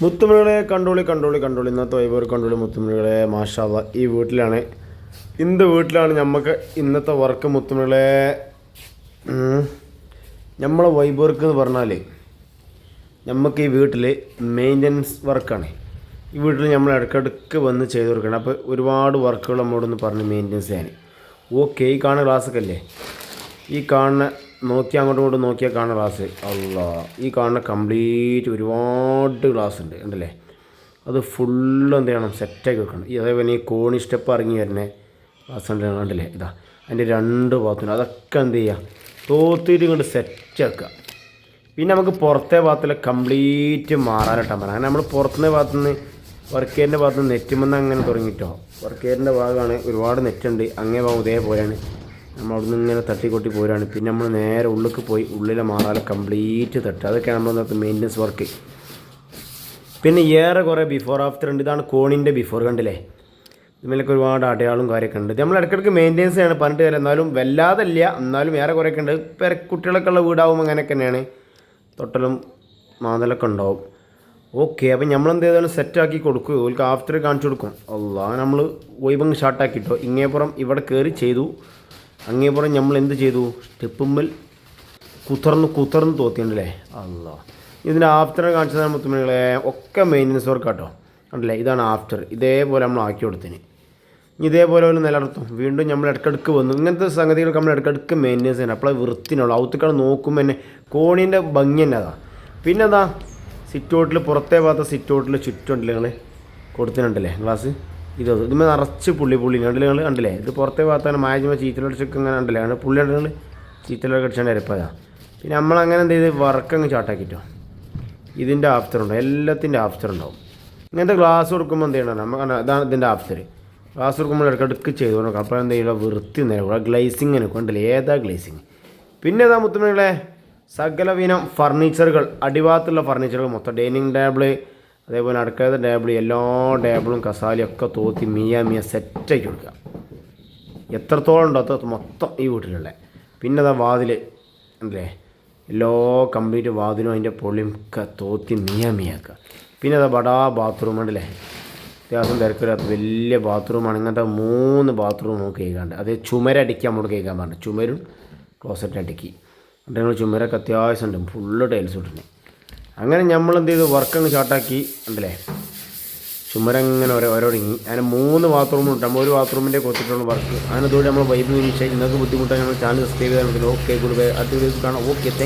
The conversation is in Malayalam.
മുത്തുമണികളെ കണ്ടോളി ഇന്നത്തെ വൈബർ കണ്ടോളി മുത്തുമണികളെ മാഷാ അല്ലാ. ഈ വീട്ടിലാണ് നമുക്ക് ഇന്നത്തെ വർക്ക് മുത്തുമണികളെ. നമ്മളെ വൈബർക്ക് എന്ന് പറഞ്ഞാൽ നമുക്ക് ഈ വീട്ടിൽ മെയിൻ്റനൻസ് വർക്കാണ്. ഈ വീട്ടിൽ നമ്മൾ ഇടയ്ക്കിടയ്ക്ക് വന്ന് ചെയ്ത് കൊടുക്കണം. അപ്പോൾ ഒരുപാട് വർക്കുകൾ നമ്മളോടൊന്ന് പറഞ്ഞ് മെയിൻ്റനൻസ് ചെയ്യാൻ. ഓക്കെ, ഈ കാണുന്ന ഗ്ലാസ്സൊക്കെ അല്ലേ, ഈ കാണുന്ന അങ്ങോട്ടും ഇങ്ങോട്ടും നോക്കിയാൽ കാണുന്ന ഗ്ലാസ് അല്ല, ഈ കാണുന്ന കംപ്ലീറ്റ് ഒരുപാട് ഗ്ലാസ് ഉണ്ട് ഉണ്ടല്ലേ. അത് ഫുള്ള് എന്ത് ചെയ്യണം, സെറ്റാക്കി വെക്കണം. അതേപോലെ ഈ കോണി സ്റ്റെപ്പ് ഇറങ്ങി വരുന്ന ഗ്ലാസ് ഉണ്ട് കണ്ടില്ലേ, ഇതാ അതിൻ്റെ 2 ഭാഗത്തുണ്ട്. അതൊക്കെ എന്ത് ചെയ്യുക, തോത്തിയിട്ട് ഇങ്ങോട്ട് സെറ്റാക്കുക. പിന്നെ നമുക്ക് പുറത്തെ ഭാഗത്തിൽ കംപ്ലീറ്റ് മാറാനിട്ടാൻ പറയാം. അങ്ങനെ നമ്മൾ പുറത്തുനിന്ന് ഭാഗത്തുനിന്ന് വർക്കേരിൻ്റെ ഭാഗത്തുനിന്ന് നെറ്റുമെന്ന് അങ്ങനെ തുടങ്ങിയിട്ടോ. വർക്കേരിൻ്റെ ഭാഗമാണ് ഒരുപാട് നെറ്റുണ്ട്, അങ്ങേ ഭാഗം ഇതേപോലെയാണ്. നമ്മൾ അവിടെ നിന്ന് ഇങ്ങനെ തട്ടിക്കൊട്ടി പോരാണ്. പിന്നെ നമ്മൾ നേരെ ഉള്ളിലേക്ക് പോയി ഉള്ളിലെ മാറാലെ കംപ്ലീറ്റ് തട്ടുക. അതൊക്കെയാണ് നമ്മൾ മെയിൻ്റനൻസ് വർക്ക്. പിന്നെ ഏറെ കുറേ ബിഫോർ ആഫ്റ്റർ ഉണ്ട്. ഇതാണ് കോണിൻ്റെ ബിഫോർ കണ്ടില്ലേ. ഇതിലൊക്കെ ഒരുപാട് അടയാളും കാര്യമൊക്കെ ഉണ്ട്. നമ്മൾ ഇടയ്ക്കിടയ്ക്ക് മെയിൻ്റനൻസ് ആണ് പറഞ്ഞിട്ട് തരാം. എന്നാലും വല്ലാതല്ല, എന്നാലും ഏറെ കുറേയൊക്കെ ഉണ്ട്. കുട്ടികളൊക്കെ ഉള്ള വീടാവും അങ്ങനെയൊക്കെ തന്നെയാണ്. തൊട്ടലും മാതലൊക്കെ ഉണ്ടാവും. ഓക്കെ, അപ്പം നമ്മളെന്ത് ചെയ്താലും സെറ്റാക്കി കൊടുക്കും. ഓൾക്ക് ആഫ്റ്റർ കാണിച്ചു കൊടുക്കും. അല്ല, നമ്മൾ വൈബങ്ങ് ഷാർട്ടാക്കിയിട്ടോ. ഇങ്ങേപ്പുറം ഇവിടെ കയറി ചെയ്തു, അങ്ങേപ്പുറം നമ്മൾ എന്ത് ചെയ്തു, സ്റ്റെപ്പുമ്മൽ കുത്തർന്ന് തോത്തിയുണ്ടല്ലേ. അല്ല, ഇതിൻ്റെ ആഫ്റ്റർ കാണിച്ചതാണ് മുത്തുമണികളെ. ഒക്കെ മെയിൻ്റനൻസ് വർക്ക് കേട്ടോ. കണ്ടല്ലേ, ഇതാണ് ആഫ്റ്റർ. ഇതേപോലെ നമ്മൾ ആക്കി കൊടുത്തിന്. ഇതേപോലെ ഒരു നിലനിർത്തും. വീണ്ടും നമ്മൾ ഇടയ്ക്കിടയ്ക്ക് വന്നു. ഇങ്ങനത്തെ സംഗതികൾക്ക് നമ്മൾ ഇടയ്ക്കിടയ്ക്ക് മെയിൻ്റനൻസ് ചെയ്യണം. അപ്പോൾ വൃത്തിനുള്ളൂ. ഔത്തുക്കൾ നോക്കുമ്പോൾ തന്നെ കോണീൻ്റെ ഭംഗി തന്നെ അതാ. പിന്നെ എന്താ, സിറ്റൗട്ടിൽ പുറത്തെ ഭാഗത്തെ സിറ്റൗട്ടിൽ ചുറ്റുണ്ടല്ലേ നിങ്ങൾ കൊടുത്തിട്ടുണ്ടല്ലേ ഗ്ലാസ്. ഇതുമ്മേ നിറച്ച് പുള്ളി ഉണ്ടല്ലേ നിങ്ങൾ കണ്ടില്ലേ. ഇത് പുറത്തെ ഭാഗത്താണ് മായച്ചുമ്പോൾ ചീത്തലടിച്ചൊക്കെ ഇങ്ങനെ ഉണ്ടല്ലേ. അങ്ങനെ പുള്ളി ഉണ്ടെങ്കിൽ ചീത്തലൊക്കെ അടിച്ചാണ്ട് ഇരപ്പതാ. പിന്നെ നമ്മളങ്ങനെ എന്ത് ചെയ്ത് വർക്കങ്ങ് ചാട്ടാക്കിട്ടോ. ഇതിൻ്റെ ആഫ്റ്റർ ഉണ്ടാവും, എല്ലാത്തിൻ്റെ ആഫ്റ്റർ ഉണ്ടാവും. ഇങ്ങനത്തെ ഗ്ലാസ് കൊടുക്കുമ്പോൾ എന്ത് ചെയ്യണം, നമുക്ക് അതാണ് ഇതിൻ്റെ ആഫ്റ്റർ. ഗ്ലാസ് കൊടുക്കുമ്പോൾ ഇടയ്ക്കിടയ്ക്ക് ചെയ്ത് കൊടുക്കണം. അപ്പോൾ എന്ത് ചെയ്യുക, വൃത്തി നേരം ഗ്ലേസിങ്ങിന് കണ്ടില്ലേ, ഏതാ ഗ്ലേസിങ്. പിന്നെ ഏതാ മുത്തുമണികളെ, സകലവിനം ഫർണിച്ചറുകൾ, അടിഭാഗത്തുള്ള ഫർണിച്ചറുകൾ മൊത്തം, ഡൈനിങ് ടേബിള്, അതേപോലെ അടുക്കളത്തെ ടേബിൾ, എല്ലാ ടേബിളും കസാലയൊക്കെ തോത്തി മിയ സെറ്റാക്കി കൊടുക്കുക. എത്രത്തോളം ഉണ്ടോ അത്ര മൊത്തം ഈ വീട്ടിലുള്ള. പിന്നെ അതാ വാതിൽ അല്ലേ, എല്ലാ കംപ്ലീറ്റ് വാതിലും അതിൻ്റെ പൊളിയും ഒക്കെ തോത്തി മിയാക്കുക. പിന്നെ അതാ ബടാ ബാത്റൂം ഉണ്ടല്ലേ, അത്യാവശ്യം തിരക്കില്ലാത്ത വലിയ ബാത്റൂമാണ്. ഇങ്ങനത്തെ 3 ബാത്റൂം നമുക്ക് കേൾക്കാണ്ട്. അത് ചുമരടിക്കാൻ നമ്മൾ കേൾക്കാൻ പറഞ്ഞു. ചുമരും ക്ലോസറ്റ് അടുക്കി എന്നിട്ട് ഞങ്ങൾ ചുമരൊക്കെ അത്യാവശ്യം ഉണ്ട്, ഫുള്ള് ടൈൽസ് ഇട്ടിന്. അങ്ങനെ നമ്മൾ എന്ത് ചെയ്തു, വർക്കങ്ങ് ഷാർട്ടാക്കി ഉണ്ടല്ലേ. ചുമരങ്ങനെ ഓരോടങ്ങി. അങ്ങനെ 3 ബാത്റൂമും ഉണ്ട്. നമ്മൾ ഒരു ബാത്റൂമിൻ്റെ കൊടുത്തിട്ടുള്ള വർക്ക്. അതിനതോടെ നമ്മൾ വൈബ് നിരീക്ഷ. നിങ്ങൾക്ക് ബുദ്ധിമുട്ടാണ്, നമ്മൾ ചാനൽ സബ്സ്ക്രൈബ് ചെയ്യാൻ. Okay, good bye. അടുത്ത വീഡിയോസ് കാണാം. Okay, thank